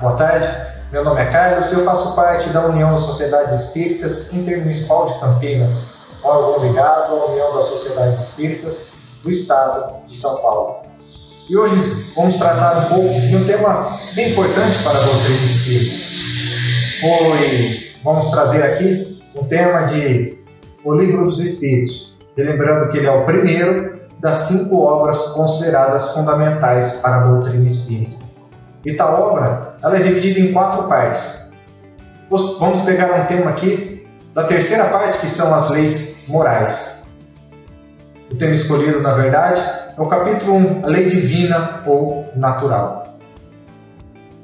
boa tarde. Meu nome é Carlos e eu faço parte da União das Sociedades Espíritas Intermunicipal de Campinas, órgão ligado à União das Sociedades Espíritas do Estado de São Paulo. E hoje vamos tratar um pouco de um tema bem importante para a doutrina espírita. Vamos trazer aqui um tema de O Livro dos Espíritos, lembrando que ele é o primeiro das 5 obras consideradas fundamentais para a doutrina espírita. E tal obra ela é dividida em 4 partes. Vamos pegar um tema aqui da terceira parte, que são as leis morais. O tema escolhido, na verdade, é o capítulo 1, a lei divina ou natural.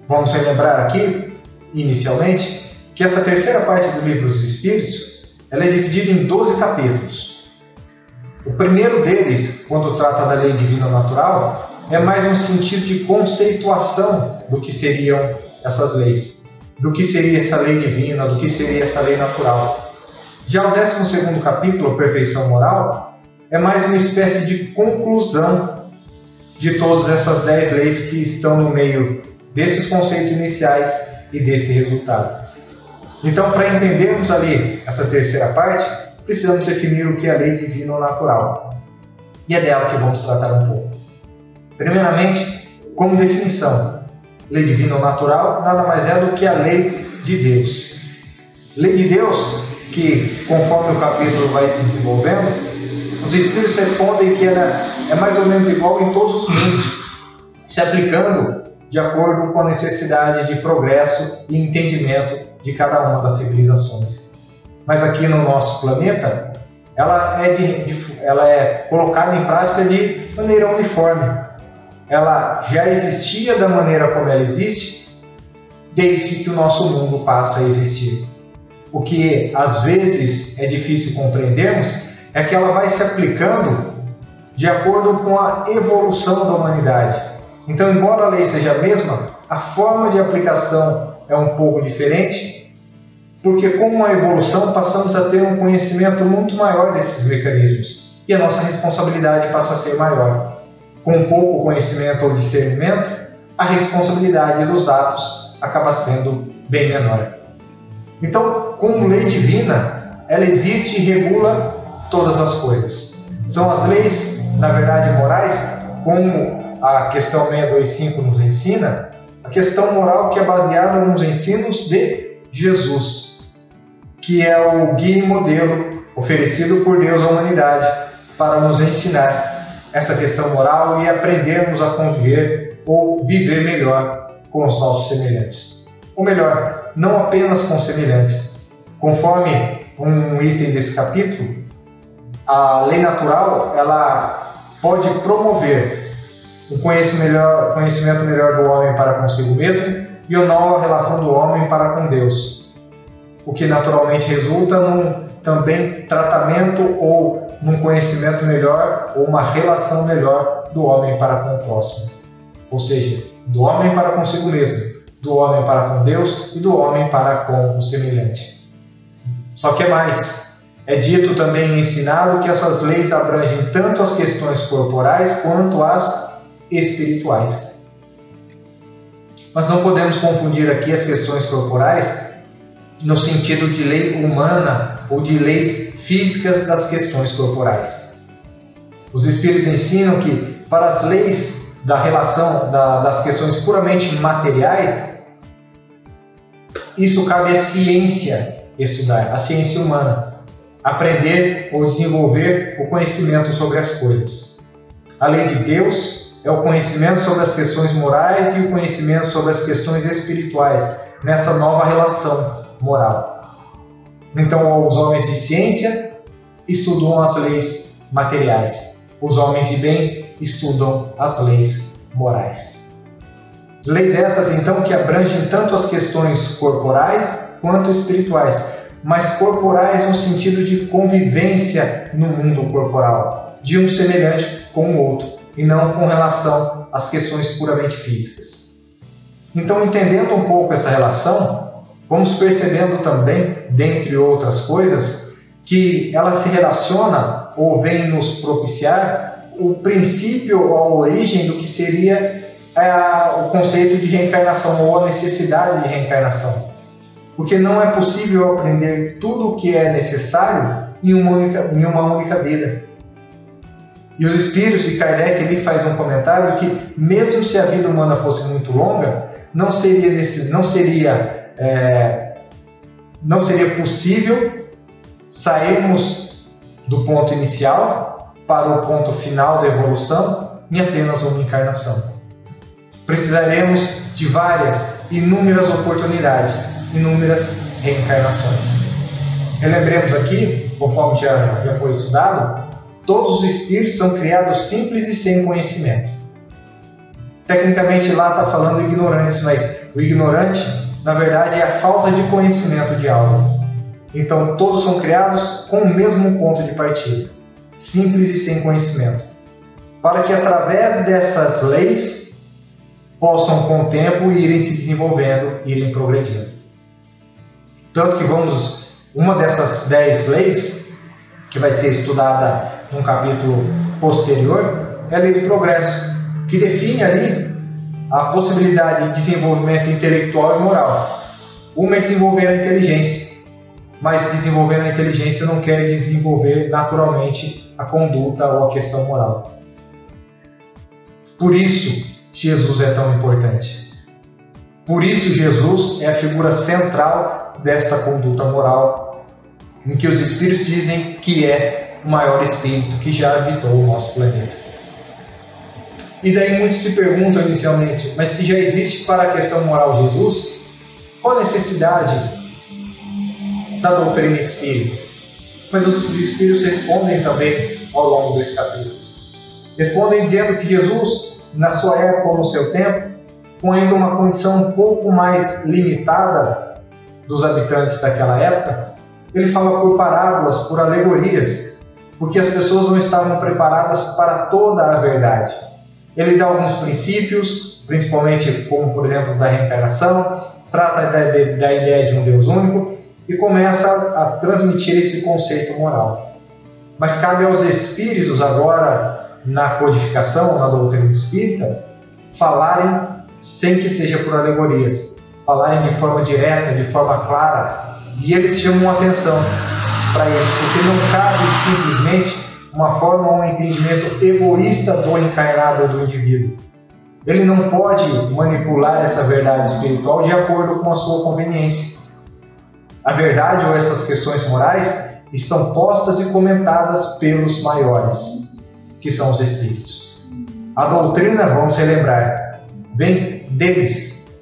Vamos relembrar aqui, inicialmente, que essa terceira parte do Livro dos Espíritos ela é dividida em 12 capítulos. O primeiro deles, quando trata da lei divina ou natural, é mais um sentido de conceituação do que seriam essas leis, do que seria essa lei divina, do que seria essa lei natural. Já o 12º capítulo, Perfeição Moral, é mais uma espécie de conclusão de todas essas 10 leis que estão no meio desses conceitos iniciais e desse resultado. Então, para entendermos ali essa terceira parte, precisamos definir o que é a lei divina ou natural. E é dela que vamos tratar um pouco. Primeiramente, como definição, lei divina ou natural nada mais é do que a lei de Deus. Lei de Deus que, conforme o capítulo vai se desenvolvendo, os Espíritos respondem que ela é mais ou menos igual em todos os mundos, se aplicando de acordo com a necessidade de progresso e entendimento de cada uma das civilizações. Mas aqui no nosso planeta, ela é colocada em prática de maneira uniforme. Ela já existia da maneira como ela existe, desde que o nosso mundo passa a existir. O que às vezes é difícil compreendermos é que ela vai se aplicando de acordo com a evolução da humanidade. Então, embora a lei seja a mesma, a forma de aplicação é um pouco diferente, porque com a evolução passamos a ter um conhecimento muito maior desses mecanismos e a nossa responsabilidade passa a ser maior. Com pouco conhecimento ou discernimento, a responsabilidade dos atos acaba sendo bem menor. Então, como lei divina, ela existe e regula todas as coisas. São as leis, na verdade, morais, como a questão 625 nos ensina, a questão moral que é baseada nos ensinos de Jesus, que é o guia e modelo oferecido por Deus à humanidade para nos ensinar essa questão moral e aprendermos a conviver ou viver melhor com os nossos semelhantes. Ou melhor, não apenas com semelhantes. Conforme um item desse capítulo, a lei natural ela pode promover o conhecimento melhor do homem para consigo mesmo e a nova relação do homem para com Deus, o que naturalmente resulta num também tratamento ou num conhecimento melhor ou uma relação melhor do homem para com o próximo. Ou seja, do homem para consigo mesmo, do homem para com Deus e do homem para com o semelhante. Só que é mais. É dito também e ensinado que essas leis abrangem tanto as questões corporais quanto as espirituais. Mas não podemos confundir aqui as questões corporais no sentido de lei humana ou de leis físicas das questões corporais. Os Espíritos ensinam que para as leis da relação das questões puramente materiais, isso cabe à ciência estudar, à ciência humana, aprender ou desenvolver o conhecimento sobre as coisas. A lei de Deus é o conhecimento sobre as questões morais e o conhecimento sobre as questões espirituais nessa nova relação moral. Então, os homens de ciência estudam as leis materiais. Os homens de bem estudam as leis morais. Leis essas, então, que abrangem tanto as questões corporais quanto espirituais, mas corporais no sentido de convivência no mundo corporal, de um semelhante com o outro, e não com relação às questões puramente físicas. Então, entendendo um pouco essa relação, vamos percebendo também, dentre outras coisas, que ela se relaciona ou vem nos propiciar o princípio ou a origem do que seria o conceito de reencarnação ou a necessidade de reencarnação. Porque não é possível aprender tudo o que é necessário em uma única vida. E os espíritos, e Kardec ali faz um comentário que, mesmo se a vida humana fosse muito longa, não seria possível sairmos do ponto inicial para o ponto final da evolução em apenas uma encarnação. Precisaremos de inúmeras oportunidades, inúmeras reencarnações. Relembremos aqui, conforme já foi estudado, todos os espíritos são criados simples e sem conhecimento. Tecnicamente lá está falando ignorantes, mas o ignorante, na verdade, é a falta de conhecimento de algo. Então todos são criados com o mesmo ponto de partida, simples e sem conhecimento, para que através dessas leis possam com o tempo irem se desenvolvendo, irem progredindo. Tanto que uma dessas 10 leis, que vai ser estudada num capítulo posterior, é a lei do progresso, que define ali a possibilidade de desenvolvimento intelectual e moral. Uma é desenvolver a inteligência, mas desenvolvendo a inteligência não quer desenvolver naturalmente a conduta ou a questão moral. Por isso, Jesus é tão importante. Por isso, Jesus é a figura central desta conduta moral, em que os espíritos dizem que é o maior espírito que já habitou o nosso planeta. E daí muitos se perguntam inicialmente, mas se já existe para a questão moral Jesus, qual a necessidade da doutrina espírita? Mas os espíritos respondem também ao longo desse capítulo. Respondem dizendo que Jesus, na sua época ou no seu tempo, com ainda uma condição um pouco mais limitada dos habitantes daquela época, ele fala por parábolas, por alegorias, porque as pessoas não estavam preparadas para toda a verdade. Ele dá alguns princípios, principalmente como, por exemplo, da reencarnação, trata da ideia de um Deus único e começa a transmitir esse conceito moral. Mas cabe aos espíritos agora, na codificação, na doutrina espírita, falarem sem que seja por alegorias, falarem de forma direta, de forma clara, e eles chamam atenção para isso, porque não cabe simplesmente uma forma ou um entendimento egoísta do encarnado do indivíduo. Ele não pode manipular essa verdade espiritual de acordo com a sua conveniência. A verdade ou essas questões morais estão postas e comentadas pelos maiores, que são os espíritos. A doutrina, vamos relembrar, vem deles,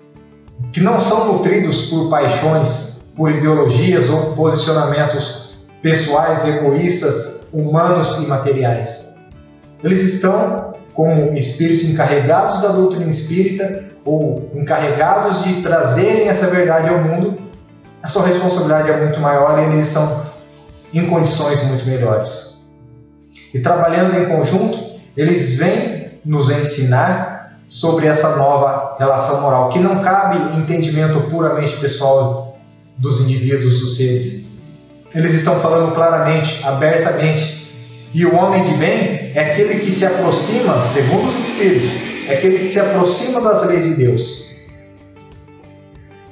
que não são nutridos por paixões, por ideologias ou posicionamentos pessoais, egoístas, humanos e materiais. Eles estão como espíritos encarregados da doutrina espírita ou encarregados de trazerem essa verdade ao mundo. A sua responsabilidade é muito maior e eles estão em condições muito melhores. E trabalhando em conjunto, eles vêm nos ensinar sobre essa nova relação moral, que não cabe entendimento puramente pessoal dos indivíduos, dos seres. Eles estão falando claramente, abertamente. E o homem de bem é aquele que se aproxima, segundo os Espíritos, é aquele que se aproxima das leis de Deus.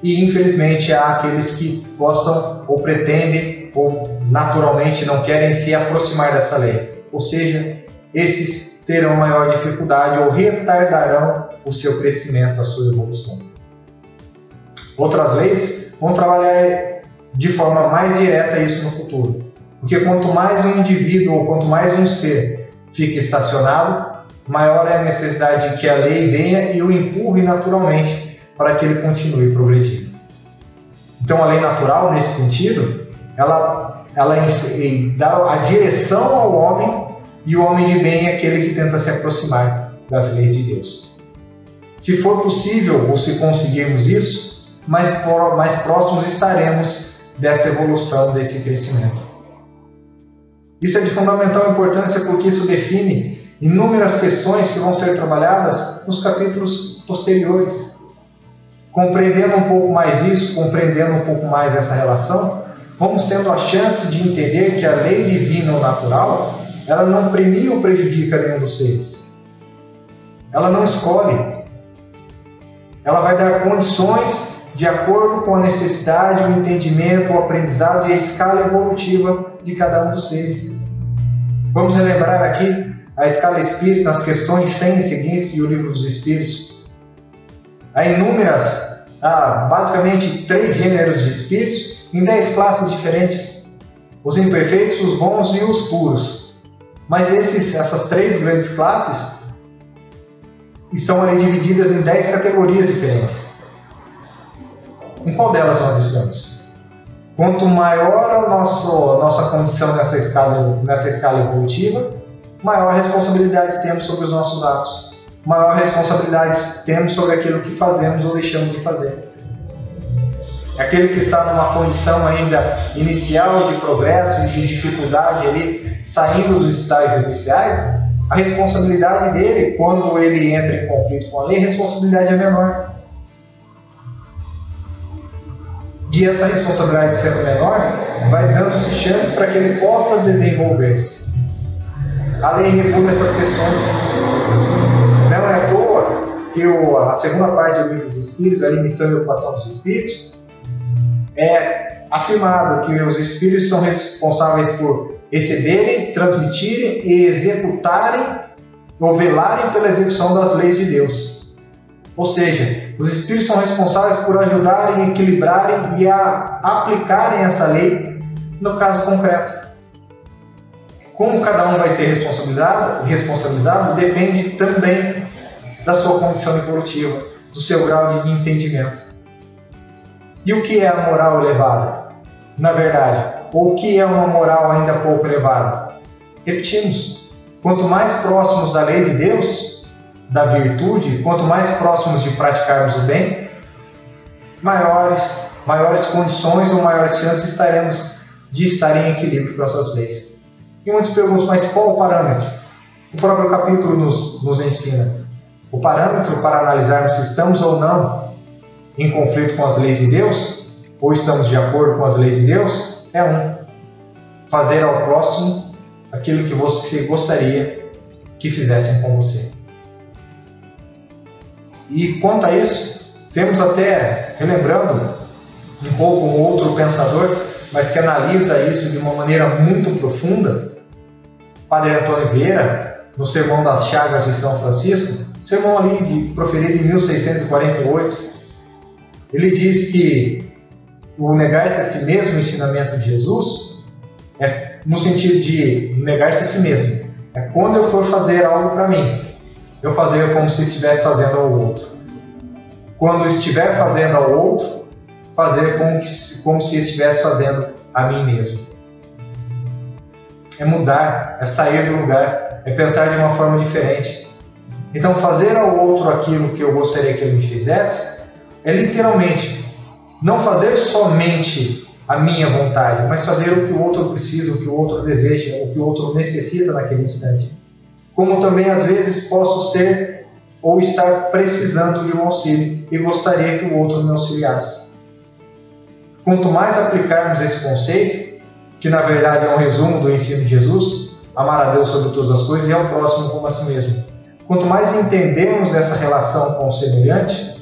E infelizmente há aqueles que possam ou pretendem ou naturalmente não querem se aproximar dessa lei. Ou seja, esses terão maior dificuldade ou retardarão o seu crescimento, a sua evolução. Outras leis vão trabalhar de forma mais direta isso no futuro. Porque quanto mais um indivíduo ou quanto mais um ser fica estacionado, maior é a necessidade de que a lei venha e o empurre naturalmente para que ele continue progredindo. Então a lei natural, nesse sentido, ela dá a direção ao homem, e o homem de bem é aquele que tenta se aproximar das leis de Deus. Se for possível, ou se conseguirmos isso, mais próximos estaremos dessa evolução, desse crescimento. Isso é de fundamental importância porque isso define inúmeras questões que vão ser trabalhadas nos capítulos posteriores. Compreendendo um pouco mais isso, compreendendo um pouco mais essa relação, vamos tendo a chance de entender que a lei divina ou natural, ela não premia ou prejudica nenhum dos seres. Ela não escolhe. Ela vai dar condições de acordo com a necessidade, o entendimento, o aprendizado e a escala evolutiva de cada um dos seres. Vamos relembrar aqui a escala espírita, as questões 100 e seguintes e o livro dos Espíritos. Há inúmeras, basicamente 3 gêneros de espíritos em 10 classes diferentes. Os imperfeitos, os bons e os puros. Mas essas 3 grandes classes estão ali divididas em 10 categorias diferentes. Em qual delas nós estamos? Quanto maior a nossa condição nessa escala evolutiva, maior responsabilidade temos sobre os nossos atos. Maior responsabilidade temos sobre aquilo que fazemos ou deixamos de fazer. Aquele que está numa condição ainda inicial de progresso e de dificuldade ali, saindo dos estágios iniciais, a responsabilidade dele, quando ele entra em conflito com a lei, a responsabilidade é menor. E essa responsabilidade sendo menor, vai dando-se chance para que ele possa desenvolver-se. A lei regula essas questões. Não é à toa que a segunda parte do livro dos Espíritos, a missão e ocupação dos Espíritos, é afirmado que os Espíritos são responsáveis por receberem, transmitirem e executarem ou velarem pela execução das leis de Deus. Ou seja, os Espíritos são responsáveis por ajudarem, equilibrarem e a aplicarem essa lei no caso concreto. Como cada um vai ser responsabilizado depende também da sua condição evolutiva, do seu grau de entendimento. E o que é a moral elevada? Na verdade, ou o que é uma moral ainda pouco elevada? Repetimos, quanto mais próximos da lei de Deus, da virtude, quanto mais próximos de praticarmos o bem, maiores condições ou maiores chances teremos de estar em equilíbrio com essas leis. E muitos perguntam, mas qual o parâmetro? O próprio capítulo nos ensina. O parâmetro para analisarmos se estamos ou não em conflito com as leis de Deus, ou estamos de acordo com as leis de Deus, é fazer ao próximo aquilo que você gostaria que fizessem com você. E quanto a isso, temos até, relembrando um pouco um outro pensador, mas que analisa isso de uma maneira muito profunda, Padre Antônio Vieira, no Sermão das Chagas de São Francisco, sermão ali proferido em 1648, ele diz que o negar-se a si mesmo, o ensinamento de Jesus, é no sentido de negar-se a si mesmo. É quando eu for fazer algo para mim, eu fazer como se estivesse fazendo ao outro. Quando estiver fazendo ao outro, fazer como se estivesse fazendo a mim mesmo. É mudar, é sair do lugar, é pensar de uma forma diferente. Então, fazer ao outro aquilo que eu gostaria que ele me fizesse é literalmente não fazer somente a minha vontade, mas fazer o que o outro precisa, o que o outro deseja, o que o outro necessita naquele instante. Como também às vezes posso ser ou estar precisando de um auxílio e gostaria que o outro me auxiliasse. Quanto mais aplicarmos esse conceito, que na verdade é um resumo do ensino de Jesus, amar a Deus sobre todas as coisas e ao próximo como a si mesmo. Quanto mais entendermos essa relação com o semelhante,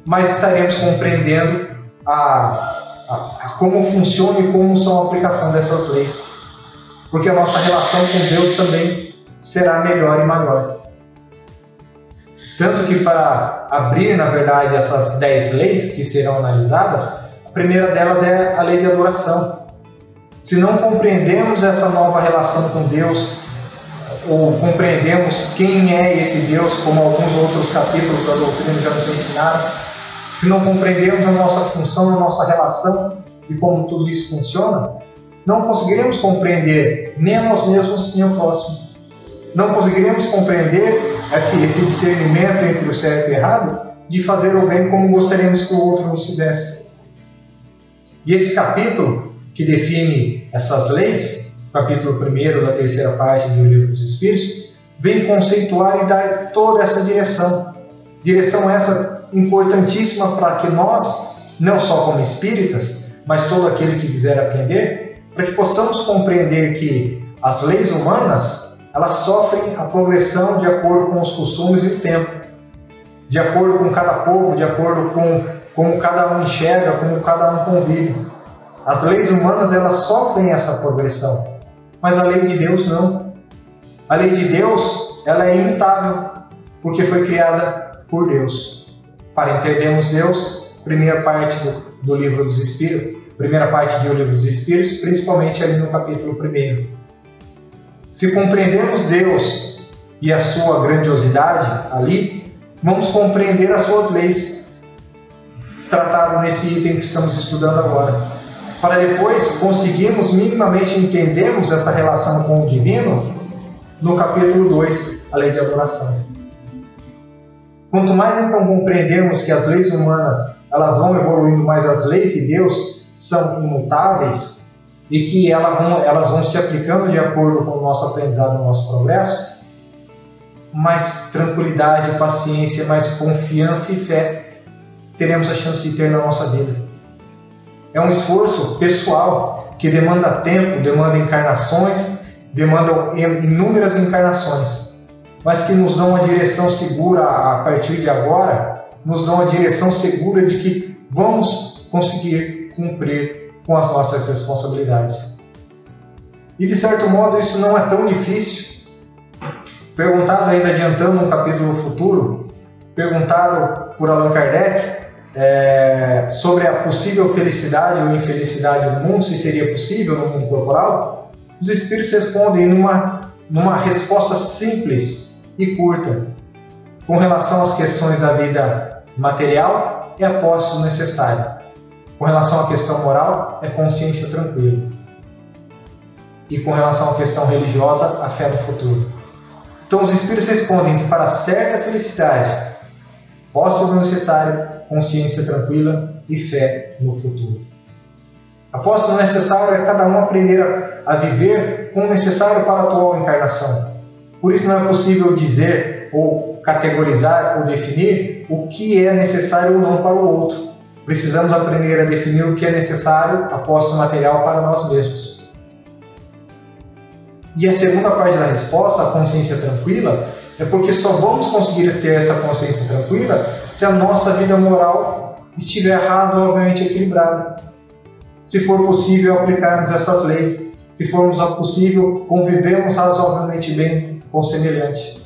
mais estaremos compreendendo como funciona e como são a aplicação dessas leis. Porque a nossa relação com Deus também será melhor e maior. Tanto que para abrir, na verdade, essas 10 leis que serão analisadas, a primeira delas é a lei de adoração. Se não compreendemos essa nova relação com Deus, ou compreendemos quem é esse Deus, como alguns outros capítulos da doutrina já nos ensinaram, se não compreendemos a nossa função, a nossa relação e como tudo isso funciona, não conseguiremos compreender nem a nós mesmos nem o próximo. Não conseguiremos compreender esse discernimento entre o certo e o errado de fazer o bem como gostaríamos que o outro nos fizesse. E esse capítulo que define essas leis, capítulo 1º da terceira parte do Livro dos Espíritos, vem conceituar e dar toda essa direção. Direção essa importantíssima para que nós, não só como espíritas, mas todo aquele que quiser aprender, para que possamos compreender que as leis humanas, elas sofrem a progressão de acordo com os costumes e o tempo. de acordo com cada povo, de acordo com como cada um enxerga, como cada um convive. As leis humanas, elas sofrem essa progressão, mas a lei de Deus não. A lei de Deus, ela é imutável, porque foi criada por Deus. Para entendermos Deus, primeira parte do livro dos Espíritos, primeira parte do livro dos Espíritos, principalmente ali no capítulo 1. Se compreendermos Deus e a sua grandiosidade ali, vamos compreender as suas leis, tratado nesse item que estamos estudando agora, para depois conseguirmos minimamente entendermos essa relação com o divino no capítulo 2, a lei de adoração. Quanto mais então compreendermos que as leis humanas elas vão evoluindo, mas as leis de Deus são imutáveis e que elas vão se aplicando de acordo com o nosso aprendizado, o nosso progresso, mais tranquilidade, paciência, mais confiança e fé teremos a chance de ter na nossa vida. É um esforço pessoal que demanda tempo, demanda encarnações, demanda inúmeras encarnações, mas que nos dão uma direção segura a partir de agora, nos dão uma direção segura de que vamos conseguir cumprir com as nossas responsabilidades. E de certo modo isso não é tão difícil. Perguntado ainda adiantando um capítulo futuro, perguntado por Allan Kardec sobre a possível felicidade ou infelicidade do mundo, se seria possível no mundo corporal, os espíritos respondem numa resposta simples e curta. Com relação às questões da vida material, é a posse do necessário. Com relação à questão moral, é consciência tranquila. E com relação à questão religiosa, a fé no futuro. Então os espíritos respondem que para certa felicidade, posse do necessário, consciência tranquila e fé no futuro. A posse do necessário é cada um aprender a viver com o necessário para a atual encarnação. Por isso não é possível dizer ou categorizar ou definir o que é necessário ou não para o outro. Precisamos aprender a definir o que é necessário, a posse material para nós mesmos. E a segunda parte da resposta, a consciência tranquila, é porque só vamos conseguir ter essa consciência tranquila se a nossa vida moral estiver razoavelmente equilibrada. Se for possível aplicarmos essas leis, se formos possível convivermos razoavelmente bem com o semelhante.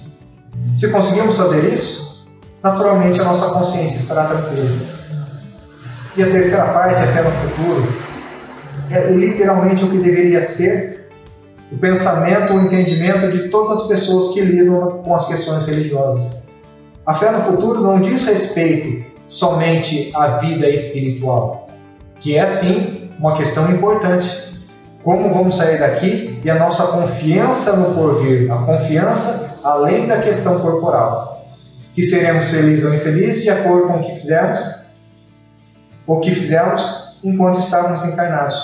Se conseguirmos fazer isso, naturalmente a nossa consciência estará tranquila. E a terceira parte, a fé no futuro, é literalmente o que deveria ser o pensamento, o entendimento de todas as pessoas que lidam com as questões religiosas. A fé no futuro não diz respeito somente à vida espiritual, que é sim uma questão importante. Como vamos sair daqui e a nossa confiança no porvir, a confiança além da questão corporal, que seremos felizes ou infelizes de acordo com o que fizemos enquanto estávamos encarnados.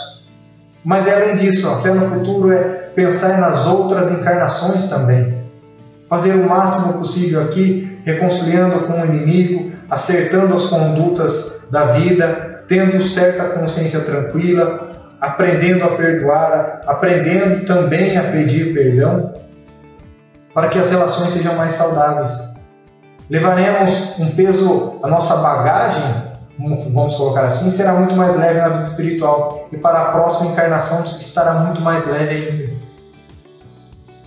Mas além disso, a fé no futuro é pensar nas outras encarnações também. Fazer o máximo possível aqui, reconciliando com o inimigo, acertando as condutas da vida, tendo certa consciência tranquila, aprendendo a perdoar, aprendendo também a pedir perdão, para que as relações sejam mais saudáveis. Levaremos um peso, a nossa bagagem, vamos colocar assim, será muito mais leve na vida espiritual e para a próxima encarnação estará muito mais leve ainda.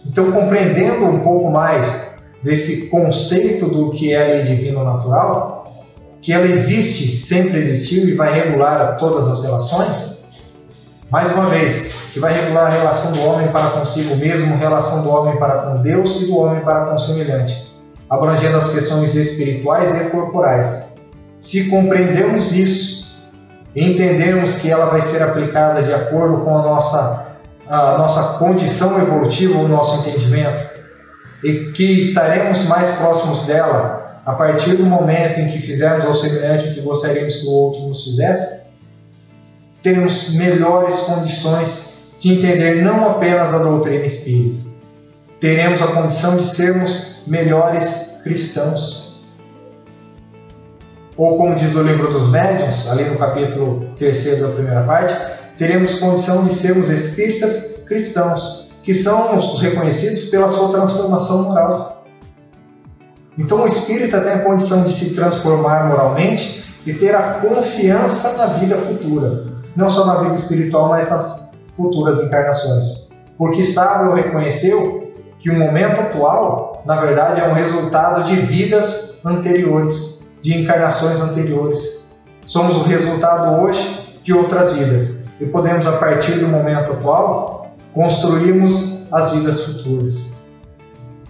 Então, compreendendo um pouco mais desse conceito do que é a lei divina natural, que ela existe, sempre existiu e vai regular todas as relações, mais uma vez, que vai regular a relação do homem para consigo mesmo, a relação do homem para com Deus e do homem para com o semelhante, abrangendo as questões espirituais e corporais. Se compreendermos isso e entendermos que ela vai ser aplicada de acordo com a nossa condição evolutiva, o nosso entendimento, e que estaremos mais próximos dela a partir do momento em que fizermos ao semelhante o que gostaríamos que o outro nos fizesse, teremos melhores condições de entender não apenas a doutrina espírita, teremos a condição de sermos melhores cristãos. Ou como diz o livro dos médiuns, ali no capítulo 3 da primeira parte, teremos condição de sermos espíritas cristãos, que são os reconhecidos pela sua transformação moral. Então o espírita tem a condição de se transformar moralmente e ter a confiança na vida futura, não só na vida espiritual, mas nas futuras encarnações. Porque sabe ou reconheceu que o momento atual, na verdade, é um resultado de vidas anteriores, de encarnações anteriores. Somos o resultado hoje de outras vidas e podemos, a partir do momento atual, construirmos as vidas futuras.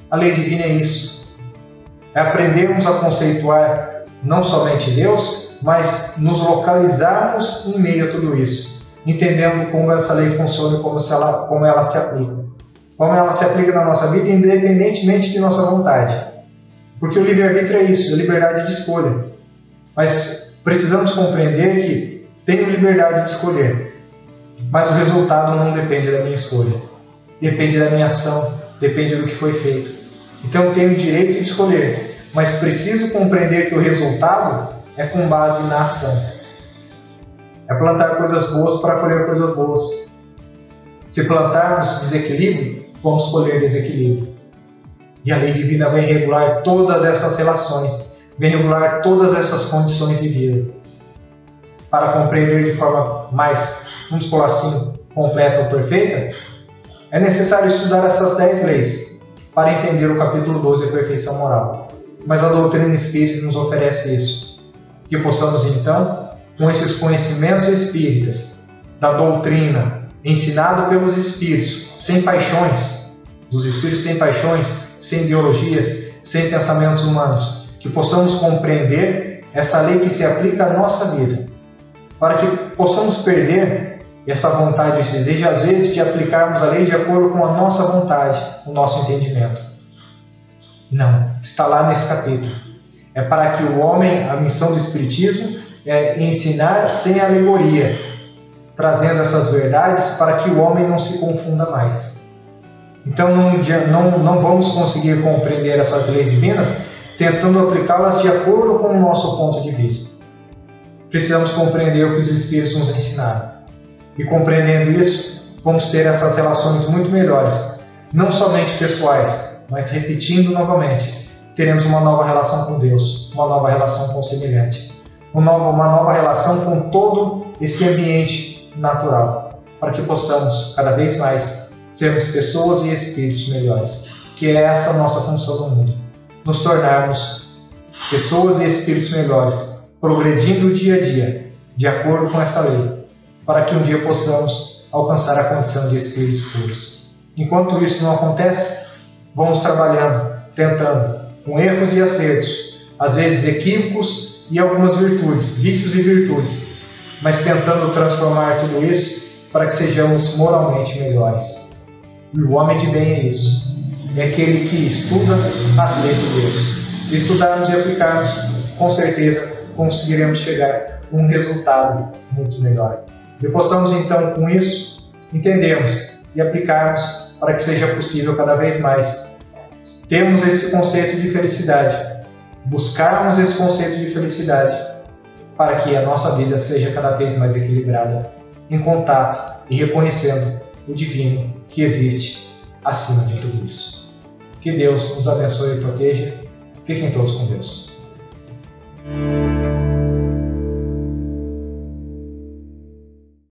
A lei divina é isso. É aprendermos a conceituar não somente Deus, mas nos localizarmos em meio a tudo isso, entendendo como essa lei funciona e como ela se aplica. Como ela se aplica na nossa vida, independentemente de nossa vontade. Porque o livre-arbítrio é isso, é liberdade de escolha. Mas precisamos compreender que tenho liberdade de escolher, mas o resultado não depende da minha escolha. Depende da minha ação, depende do que foi feito. Então tenho o direito de escolher, mas preciso compreender que o resultado é com base na ação. É plantar coisas boas para colher coisas boas. Se plantarmos desequilíbrio, vamos colher desequilíbrio. E a lei divina vem regular todas essas relações, vem regular todas essas condições de vida. Para compreender de forma mais, vamos falar assim, completa ou perfeita, é necessário estudar essas 10 leis para entender o capítulo 12, a perfeição moral. Mas a doutrina espírita nos oferece isso, que possamos então, com esses conhecimentos espíritas, da doutrina, ensinado pelos espíritos, sem paixões, dos espíritos sem paixões, sem ideologias, sem pensamentos humanos, que possamos compreender essa lei que se aplica à nossa vida, para que possamos perder essa vontade, esse desejo, às vezes, de aplicarmos a lei de acordo com a nossa vontade, o nosso entendimento. Não, está lá nesse capítulo. É para que o homem, a missão do Espiritismo é ensinar sem alegoria, trazendo essas verdades para que o homem não se confunda mais. Então não vamos conseguir compreender essas leis divinas tentando aplicá-las de acordo com o nosso ponto de vista. Precisamos compreender o que os Espíritos nos ensinaram. E compreendendo isso, vamos ter essas relações muito melhores, não somente pessoais, mas repetindo novamente, teremos uma nova relação com Deus, uma nova relação com o semelhante, uma nova relação com todo esse ambiente natural, para que possamos, cada vez mais, sermos pessoas e espíritos melhores, que é essa a nossa função no mundo, nos tornarmos pessoas e espíritos melhores, progredindo dia a dia, de acordo com essa lei, para que um dia possamos alcançar a condição de espíritos puros. Enquanto isso não acontece, vamos trabalhando, tentando, com erros e acertos, às vezes equívocos e algumas virtudes, vícios e virtudes, mas tentando transformar tudo isso para que sejamos moralmente melhores. E o homem de bem é isso, é aquele que estuda as leis de Deus. Se estudarmos e aplicarmos, com certeza conseguiremos chegar a um resultado muito melhor. E possamos então, com isso, entendermos e aplicarmos para que seja possível cada vez mais termos esse conceito de felicidade, buscarmos esse conceito de felicidade para que a nossa vida seja cada vez mais equilibrada, em contato e reconhecendo o divino que existe acima de tudo isso. Que Deus nos abençoe e proteja. Fiquem todos com Deus.